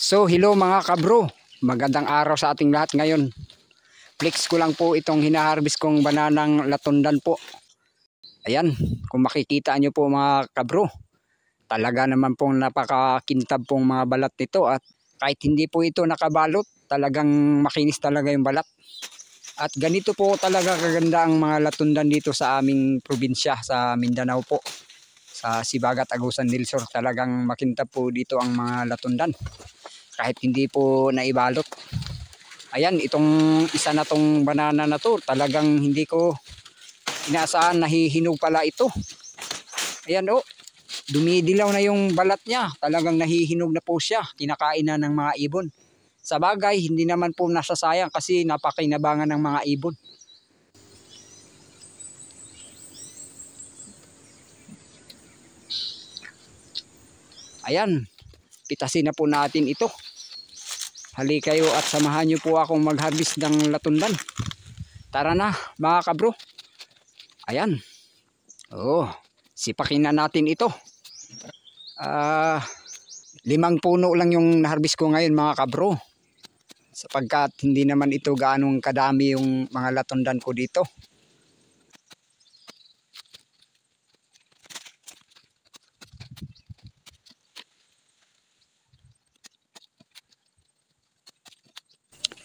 So hello mga kabro, magandang araw sa ating lahat ngayon. Flex ko lang po itong hinaharvest kong bananang latundan po. Ayan, kung makikita nyo po mga kabro, talaga naman pong napakakintab pong mga balat nito. At kahit hindi po ito nakabalot, talagang makinis talaga yung balat. At ganito po talaga kaganda ang mga latundan dito sa aming probinsya, sa Mindanao po. Sa Sibagat, Agusan del Sur, talagang makintab po dito ang mga latundan. Kahit hindi po naibalot. Ayan, itong isa na tong banana na to, talagang hindi ko inaasahan, nahihinog pala ito. Ayan o, dumidilaw na yung balat niya, talagang nahihinog na po siya, kinakain na ng mga ibon. Sa bagay, hindi naman po nasasayang kasi napakinabangan ng mga ibon. Ayan, pitasin na po natin ito. Hali kayo at samahan nyo po akong mag-harvest ng latundan. Tara na mga kabro. Ayan. Oh, sipakin na natin ito. 5 puno lang yung na-harvest ko ngayon mga kabro. Sapagkat hindi naman ito gaanong kadami yung mga latundan ko dito.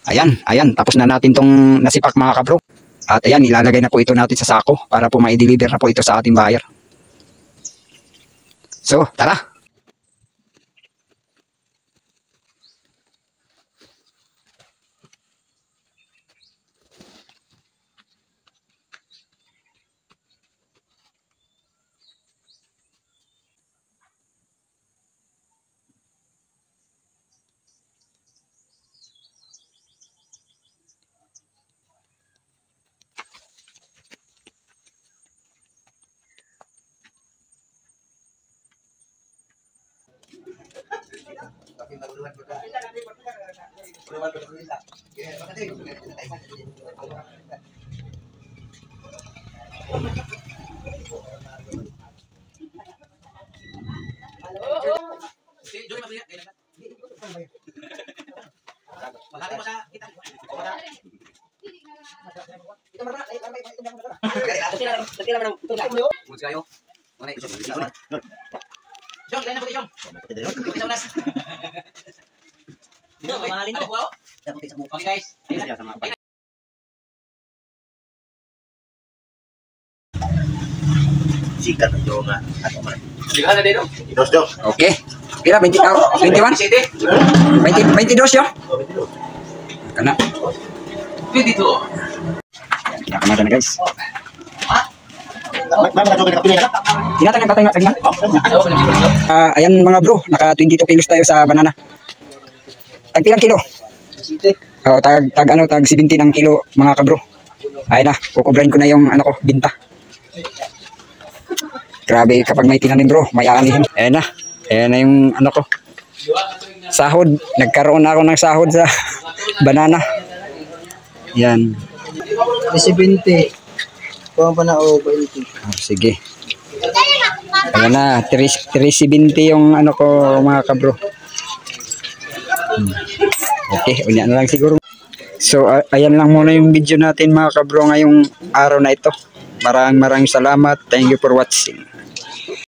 Ayan, tapos na natin tong nasipak mga kabro. At ayan, ilalagay na po ito natin sa sako para po ma-deliver na po ito sa ating buyer. So, tara! Okay guys. Sikat ang jonga at umat. Sikat na dito. Dos. Okay. Kira 20, 21? 22 yun? Kana. 22. Nakamada na guys. Tinatang yung batay nga sagna. Ayan mga bro, naka 22 kilos tayo sa banana. Tag ilang kilo? Oh, tag 70 ng kilo mga kabro. Ayun na, kukubrain ko na yung binta. Grabe kapag may tinanim bro, may aanihin. Ayun na yung sahod. Nagkaroon na ako ng sahod sa banana. Yan. 20. Kuha pa na o 20. Sige. Ayan na, 370 yung mga kabro. Okay, unya na lang siguro. So, ayan lang muna yung video natin mga kabro ngayong araw na ito. Maraming salamat. Thank you for watching.